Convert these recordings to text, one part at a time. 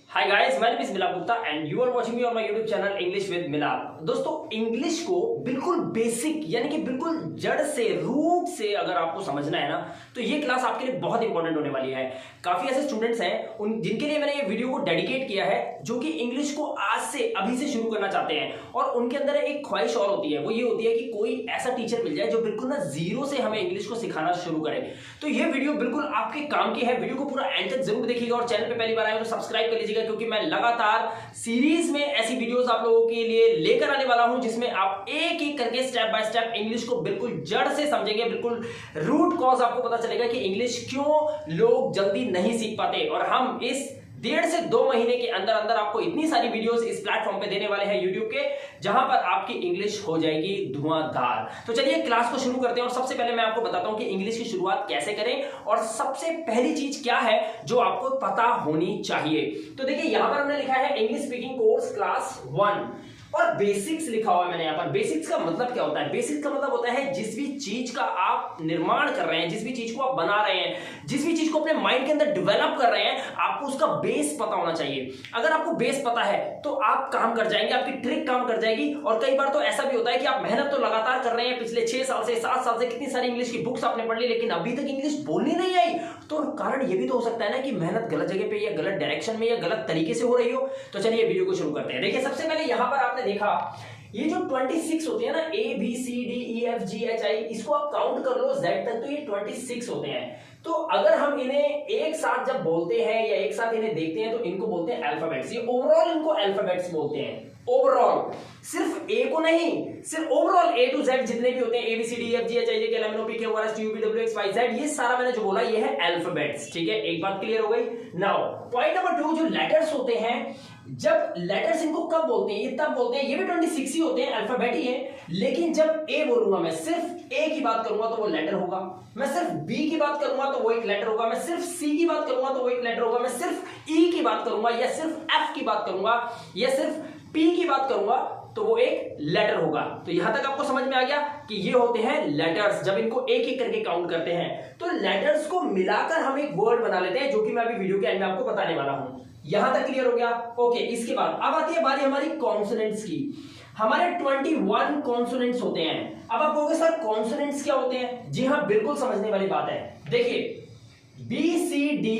Hi guys, my name is Milap Gupta and you are watching me on my YouTube channel English with Milap. दोस्तों, English को बिल्कुल basic यानी कि बिल्कुल जड़ से रूट से अगर आपको समझना है ना, तो ये क्लास आपके लिए बहुत इंपॉर्टेंट होने वाली है। काफी ऐसे स्टूडेंट्स हैं उन जिनके लिए मैंने ये वीडियो को डेडिकेट किया है, जो कि इंग्लिश को आज से अभी से शुरू करना चाहते हैं और उनके अंदर एक ख्वाहिश और होती है, वो ये होती है कि कोई ऐसा टीचर मिल जाए जो बिल्कुल ना जीरो से हमें इंग्लिश को सिखाना शुरू करे। तो ये वीडियो बिल्कुल आपके काम की है। वीडियो को पूरा एंड तक जरूर देखिएगा और चैनल पे पहली बार आए तो सब्सक्राइब कर लीजिएगा, क्योंकि मैं लगातार सीरीज में ऐसी वीडियोस आप लोगों के लिए लेकर आने वाला हूं जिसमें आप एक एक करके स्टेप बाय स्टेप इंग्लिश को बिल्कुल जड़ से समझेंगे। बिल्कुल रूट कॉज आपको पता चलेगा कि इंग्लिश क्यों लोग जल्दी नहीं सीख पाते। और हम इस 1.5 से 2 महीने के अंदर अंदर आपको इतनी सारी वीडियोस इस प्लेटफॉर्म पे देने वाले हैं यूट्यूब के, जहां पर आपकी इंग्लिश हो जाएगी धुआंधार। तो चलिए क्लास को शुरू करते हैं और सबसे पहले मैं आपको बताता हूं कि इंग्लिश की शुरुआत कैसे करें और सबसे पहली चीज क्या है जो आपको पता होनी चाहिए। तो देखिए, यहां पर हमने लिखा है इंग्लिश स्पीकिंग कोर्स क्लास 1 और बेसिक्स लिखा हुआ है मैंने यहाँ पर। बेसिक्स का मतलब क्या होता है? बेसिक्स का मतलब होता है जिस भी चीज का आप निर्माण कर रहे हैं, जिस भी चीज को आप बना रहे हैं, जिस भी चीज को अपने माइंड के अंदर डेवलप कर रहे हैं, आपको उसका बेस पता होना चाहिए। अगर आपको बेस पता है तो आप काम कर जाएंगे, आपकी ट्रिक काम कर जाएगी। और कई बार तो ऐसा भी होता है कि आप मेहनत तो लगातार कर रहे हैं, पिछले 6 साल से 7 साल से कितनी सारी इंग्लिश की बुक्स आपने पढ़ ली, लेकिन अभी तक इंग्लिश बोलनी नहीं आई। तो कारण ये भी तो हो सकता है ना कि मेहनत गलत जगह पे या गलत डायरेक्शन में या गलत तरीके से हो रही हो। तो चलिए वीडियो को शुरू करते हैं। देखिए, सबसे पहले यहां पर आपने देखा ये जो 26 होते हैं ना, A B C D E F G H I, इसको आप काउंट कर लो Z तक, तो ये 26 होते हैं। तो अगर हम इन्हें एक साथ जब बोलते हैं या एक साथ इन्हें देखते हैं तो इनको बोलते हैं अल्फाबेट्स। ये ओवरऑल इनको अल्फाबेट्स बोलते हैं। ओवरऑल सिर्फ ए को नहीं, सिर्फ ओवरऑल A to Z जितने भी होते हैं, A B C D E F G H I J K L M N O P Q R S T U V W X Y Z, ये सारा मैंने जो बोला ये है अल्फाबेट्स। ठीक है, एक बात क्लियर हो गई। नाउ पॉइंट नंबर 2, जो लेटर्स होते हैं, जब लेटर्स इनको कब बोलते हैं? ये तब बोलते हैं, ये भी 26 ही होते हैं, अल्फाबेट ही है। लेकिन जब ए बोलूंगा, मैं सिर्फ ए की बात करूंगा तो वो लेटर होगा, मैं सिर्फ बी की बात करूंगा तो वो एक लेटर होगा, मैं सिर्फ सी की बात करूंगा तो वो एक लेटर होगा, मैं सिर्फ ई की बात करूंगा या सिर्फ एफ की बात करूंगा या सिर्फ पी की बात करूंगा तो वो एक लेटर होगा। तो यहां तक आपको समझ में आ गया कि ये होते हैं लेटर्स, जब इनको एक एक करके काउंट करते हैं। तो लेटर्स को मिलाकर हम एक वर्ड बना लेते हैं, जो कि मैं अभी वीडियो के एंड में आपको बताने वाला हूं। यहां तक क्लियर हो गया? ओके, इसके बाद अब आती है बारी हमारी कॉन्सोनेंट्स की। हमारे 21 कॉन्सोनेंट्स होते हैं। अब आप कहोगे सर कॉन्सोनेंट्स क्या होते हैं? जी हां, बिल्कुल समझने वाली बात है। देखिए, बी सी डी,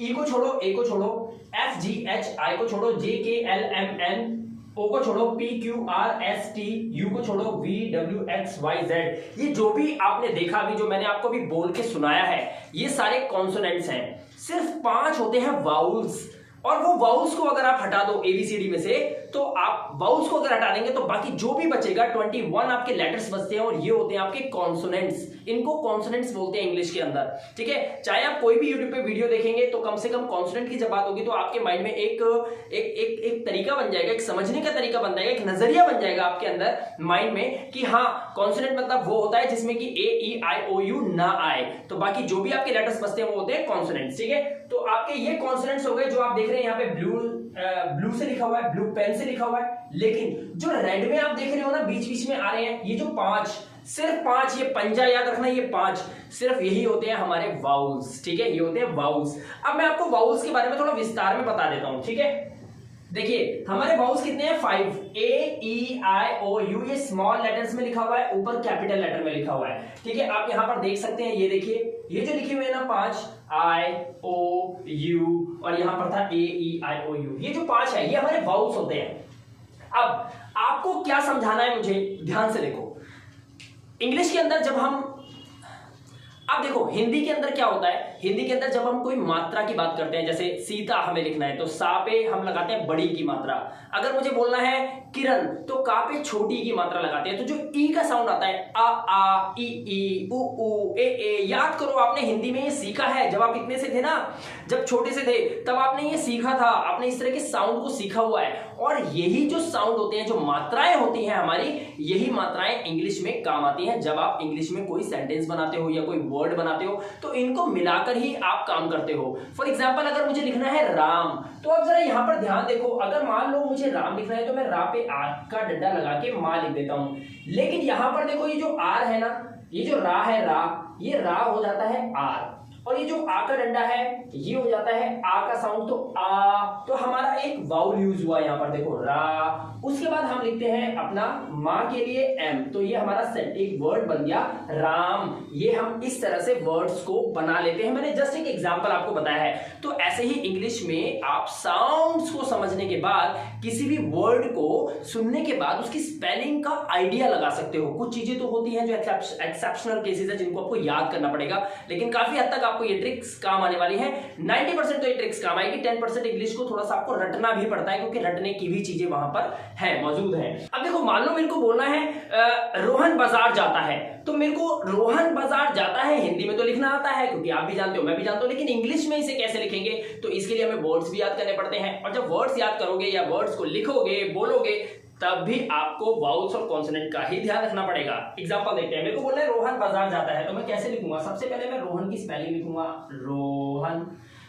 ई को छोड़ो, ए को छोड़ो, एफ जी एच आई को छोड़ो, जे के एल एम एन ओ को छोड़ो, P Q R S T U को छोड़ो, V W X Y Z, ये जो भी आपने देखा अभी, जो मैंने आपको अभी बोल के सुनाया है, ये सारे कॉन्सोनेंट्स हैं। सिर्फ 5 होते हैं वाउल्स, और वो वाउल्स को अगर आप हटा दो एबीसीडी में से, तो आप वाउल्स को अगर हटा देंगे तो बाकी जो भी बचेगा 21 आपके लेटर्स बचते हैं, और ये होते हैं आपके कॉन्सोनेंट्स। इनको कॉन्सोनेंट्स बोलते हैं इंग्लिश के अंदर। ठीक है, चाहे आप कोई भी यूट्यूब पे वीडियो देखेंगे तो कम से कम कॉन्सोनेंट की जब बात होगी तो आपके माइंड में एक तरीका बन जाएगा, एक समझने का तरीका बन जाएगा, एक नजरिया बन जाएगा आपके अंदर माइंड में कि हाँ, कॉन्सोनेंट मतलब वो होता है जिसमें कि ए ई आई ओ यू ना आए, तो बाकी जो भी आपके लेटर्स बचते हैं वो होते हैं कॉन्सोनेंट्स। ठीक है, तो आपके ये कॉन्सोनेंट्स हो गए जो आप देख रहे हैं यहाँ पे ब्लू से लिखा हुआ है, ब्लू पेन से लिखा हुआ है। लेकिन जो रेड में आप देख रहे हो ना, बीच बीच में आ रहे हैं, ये जो 5, सिर्फ 5, ये पंजा याद रखना, ये 5 सिर्फ यही होते हैं हमारे वाउल्स। ठीक है, ये होते हैं वाउल्स। अब मैं आपको वाउल्स के बारे में थोड़ा विस्तार में बता देता हूं। ठीक है, देखिए हमारे वाउल्स कितने हैं? 5। ए ई आई ओ यू, ये स्मॉल लेटर्स में लिखा हुआ है, ऊपर कैपिटल लेटर में लिखा हुआ है। ठीक है, आप यहां पर देख सकते हैं, ये देखिए, ये जो लिखे हुए हैं ना 5, आई ओ यू, और यहां पर था ए ई आई ओ यू, ये जो 5 है ये हमारे वाउल्स होते हैं। अब आपको क्या समझाना है मुझे, ध्यान से देखो। इंग्लिश के अंदर जब हम, अब देखो हिंदी के अंदर क्या होता है, हिंदी के अंदर जब हम कोई मात्रा की बात करते हैं, जैसे सीता हमें लिखना है तो सा पे हम लगाते हैं बड़ी की मात्रा। अगर मुझे बोलना है किरण तो का पे छोटी की मात्रा लगाते हैं। तो जो ई का साउंड आता है, आ ई उ ऊ ए, याद करो आपने हिंदी में ये सीखा है जब आप इतने से थे ना, जब छोटे से थे तब आपने ये सीखा था, आपने इस तरह के साउंड को सीखा हुआ है। और यही जो साउंड होते हैं, जो मात्राएं होती हैं हमारी, यही मात्राएं इंग्लिश में काम आती हैं। जब आप इंग्लिश में कोई सेंटेंस बनाते हो या कोई वर्ड बनाते हो तो इनको मिलाकर ही आप काम करते हो। फॉर एग्जाम्पल, अगर मुझे लिखना है राम, तो अब जरा यहां पर ध्यान देखो, अगर मान लो मुझे राम लिखना है तो मैं रा पे आर का डंडा लगा के मां लिख देता हूं। लेकिन यहां पर देखो, ये जो आर है ना, ये जो रा है, रा, ये रा हो जाता है आर। और ये जो आ का डंडा है ये हो जाता है आ का साउंड, तो आ, तो हमारा एक वाउल यूज हुआ यहाँ पर, देखो रा। उसके बाद हम लिखते हैं अपना माँ के लिए एम, तो ये हमारा एक वर्ड बन गया राम। ये हम इस तरह से वर्ड्स को बना लेते हैं, मैंने जस्ट एक एग्जांपल आपको बताया है। तो ऐसे ही इंग्लिश में आप साउंड्स को समझने के बाद किसी भी वर्ड को सुनने के बाद उसकी स्पेलिंग का आइडिया लगा सकते हो। कुछ चीजें तो होती हैं जो एक्सेप्शनल केसेस है जिनको आपको याद करना पड़ेगा, लेकिन काफी हद तक आपको ये ट्रिक्स काम आने वाली है। 90% तो ये ट्रिक्स काम आएगी, 10% इंग्लिश को थोड़ा सा आपको रटना भी पड़ता है, क्योंकि रटने की भी चीजें वहां पर है, मौजूद है। अब देखो, मान लो मेरे को बोलना है रोहन बाजार जाता है, तो मेरे को रोहन बाजार जाता है हिंदी में तो लिखना आता है, क्योंकि आप भी जानते हो मैं भी जानता हूं, लेकिन इंग्लिश में इसे कैसे लिखेंगे, तो इसके लिए हमें वर्ड्स भी याद करने पड़ते हैं। और जब वर्ड्स याद करोगे या वर्ड्स को लिखोगे, बोलोगे, तब भी आपको वाउल्स और कॉन्सोनेंट का ही ध्यान रखना पड़ेगा। एग्जांपल देखते हैं, मेरे को बोलना है रोहन बाजार जाता है, तो मैं कैसे लिखूंगा? सबसे पहले मैं रोहन की स्पेलिंग लिखूंगा, रोहन।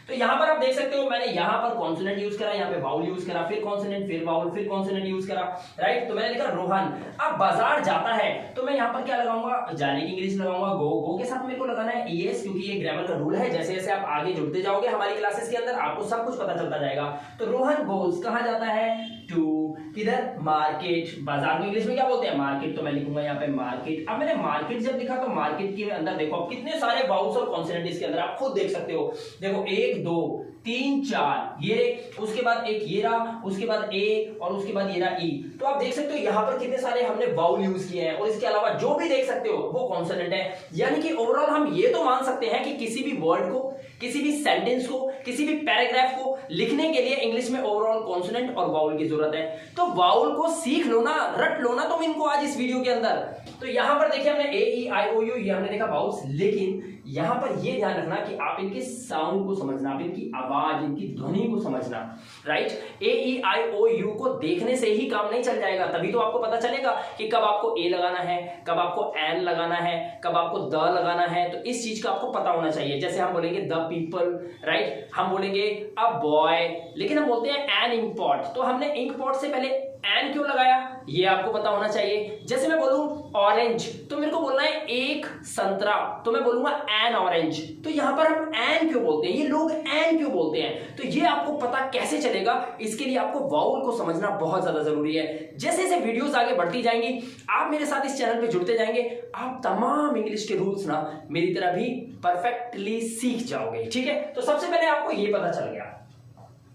तो यहां पर आप देख सकते हो मैंने यहां पर कॉन्सोनेंट यूज करा, यहां पे वाउल यूज करा, फिर कॉन्सोनेंट, फिर वाउल, फिर कॉन्सोनेंट यूज करा, राइट। तो मैंने लिखा रोहन। अब बाजार जाता है, तो मैं यहां पर क्या लगाऊंगा? जाने की इंग्लिश लगाऊंगा गो। गो के साथ मेरे को लगाना है ईएस, क्योंकि ये ग्रामर का रूल है। जैसे जैसे आप आगे जुड़ते जाओगे हमारी क्लासेस के अंदर, आपको सब कुछ पता चलता जाएगा। तो रोहन गोज कहां जाता है? टू, किधर? मार्केट। बाजार को इंग्लिश में क्या बोलते हैं? मार्केट। तो मैं लिखूंगा यहाँ पे मार्केट। अब मैंने मार्केट जब लिखा तो मार्केट के अंदर देखो अब कितने सारे वाउल्स और कॉन्सोनेंट इसके अंदर आप खुद देख सकते हो। देखो 1 2 3 4, ये उसके बाद एक ये रहा, उसके बाद ए, और उसके बाद ये रहा ई। तो आप देख सकते हो यहाँ पर कितने सारे हमने वाउल यूज किए हैं, और इसके अलावा जो भी देख सकते हो वो कॉन्सोनेंट है। यानी कि ओवरऑल हम ये तो मान सकते हैं कि किसी भी वर्ड को, किसी भी सेंटेंस को, किसी भी पैराग्राफ को लिखने के लिए इंग्लिश में ओवरऑल कॉन्सोनेंट और वाउल की जरूरत है। तो वाउल को सीख लो ना, रट लो ना तुम इनको आज इस वीडियो के अंदर। तो यहां पर देखिए हमने ए ई आई ओ यू ये हमने देखा वाउल्स, लेकिन यहां पर ये ध्यान रखना कि आप इनके साउंड को समझना, आप इनकी आवाज, इनकी ध्वनि को समझना, right. A E I O you को देखने से ही काम नहीं चल जाएगा, तभी तो आपको पता चलेगा कि कब आपको ए लगाना है, कब आपको एन लगाना है, कब आपको द लगाना है। तो इस चीज का आपको पता होना चाहिए। जैसे हम बोलेंगे द पीपल, राइट, हम बोलेंगे अ बॉय, लेकिन हम बोलते हैं एन इंक पॉट, तो हमने इंक पॉट से पहले एन क्यों लगाया ये आपको पता होना चाहिए। जैसे मैं बोलूं ऑरेंज, तो मेरे को बोलना है एक संतरा, तो मैं बोलूंगा एन ऑरेंज। तो यहां पर हम एन क्यों बोलते हैं, ये लोग एन क्यों बोलते हैं, तो ये आपको पता कैसे चलेगा, इसके लिए आपको वाउल को समझना बहुत ज्यादा जरूरी है। जैसे जैसे वीडियोस आगे बढ़ती जाएंगी, आप मेरे साथ इस चैनल पे जुड़ते जाएंगे, आप तमाम इंग्लिश के रूल्स ना मेरी तरह भी परफेक्टली सीख जाओगे, ठीक है। तो सबसे पहले आपको ये पता चल गया।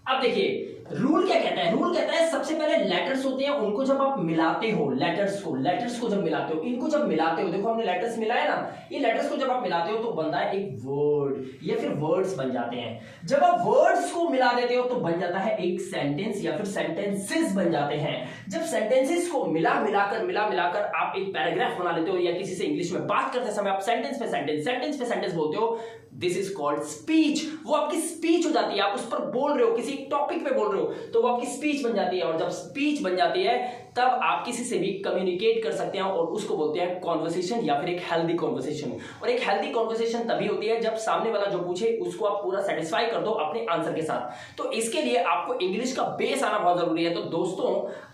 अब देखिए रूल क्या कहता है, रूल कहता है सबसे पहले लेटर्स होते हैं, उनको जब आप मिलाते हो, लेटर्स को जब मिलाते हो, इनको जब मिलाते हो, देखो हमने लेटर्स मिलाया ना, ये लेटर्स को जब आप मिलाते हो तो बनता है एक वर्ड या फिर वर्ड्स बन जाते हैं। जब आप वर्ड्स को मिला देते हो तो बन जाता है एक सेंटेंस या फिर सेंटेंसेस बन जाते हैं। जब सेंटेंसेस को मिलाकर आप एक पैराग्राफ बना लेते हो, या किसी से इंग्लिश में बात करते समय आप सेंटेंस पे सेंटेंस बोलते हो, दिस इज कॉल्ड स्पीच। वो आपकी स्पीच हो जाती है, आप उस पर बोल रहे हो, किसी टॉपिक पे बोल रहे हो, तो वो आपकी स्पीच बन जाती है। और जब स्पीच बन जाती है तब आप किसी से भी कम्युनिकेट कर सकते हैं, और उसको बोलते हैं कॉन्वर्सेशन या फिर एक हेल्दी कॉन्वर्सेशन। और एक हेल्दी कॉन्वर्सेशन तभी होती है जब सामने वाला जो पूछे उसको आप पूरा सेटिस्फाई कर दो अपने आंसर के साथ। तो इसके लिए आपको इंग्लिश का बेस आना बहुत जरूरी है। तो दोस्तों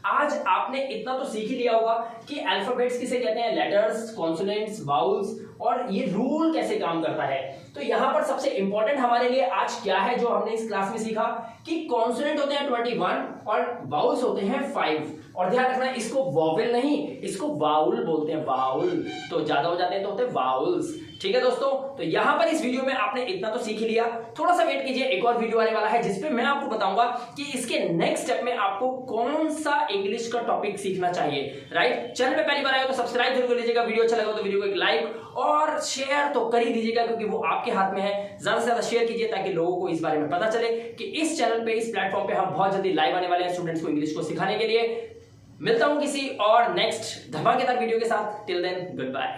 आज आपने इतना तो सीख ही लिया होगा कि अल्फाबेट्स किसे कहते हैं, लेटर्स, कॉन्सोनेंट्स, वाउल्स, और ये रूल कैसे काम करता है। तो यहां पर सबसे इंपॉर्टेंट हमारे लिए आज क्या है जो हमने इस क्लास में सीखा, कि कॉन्सोनेंट होते हैं 21 और वाउल्स होते हैं 5। और ध्यान रखना इसको वॉवेल नहीं, इसको वाउल बोलते हैं, वाउल। तो ज्यादा हो जाते हैं तो होते हैं वाउल्स, ठीक है दोस्तों। तो यहां पर इस वीडियो में आपने इतना तो सीख ही लिया, थोड़ा सा वेट कीजिए, एक और वीडियो आने वाला है जिसपे मैं आपको बताऊंगा कि इसके नेक्स्ट स्टेप में आपको कौन सा इंग्लिश का टॉपिक सीखना चाहिए, राइट। चैनल में पहली बार आए हो तो सब्सक्राइब जरूर कर लीजिएगा, वीडियो अच्छा लगा तो वीडियो को एक लाइक और शेयर तो कर ही दीजिएगा, क्योंकि वो आपके हाथ में है। ज्यादा से ज्यादा शेयर कीजिए ताकि लोगों को इस बारे में पता चले कि इस चैनल पे, इस प्लेटफॉर्म पे हम बहुत जल्दी लाइव आने वाले हैं स्टूडेंट्स को इंग्लिश को सिखाने के लिए। मिलता हूं किसी और नेक्स्ट धमाकेदार वीडियो के साथ। Till then good bye.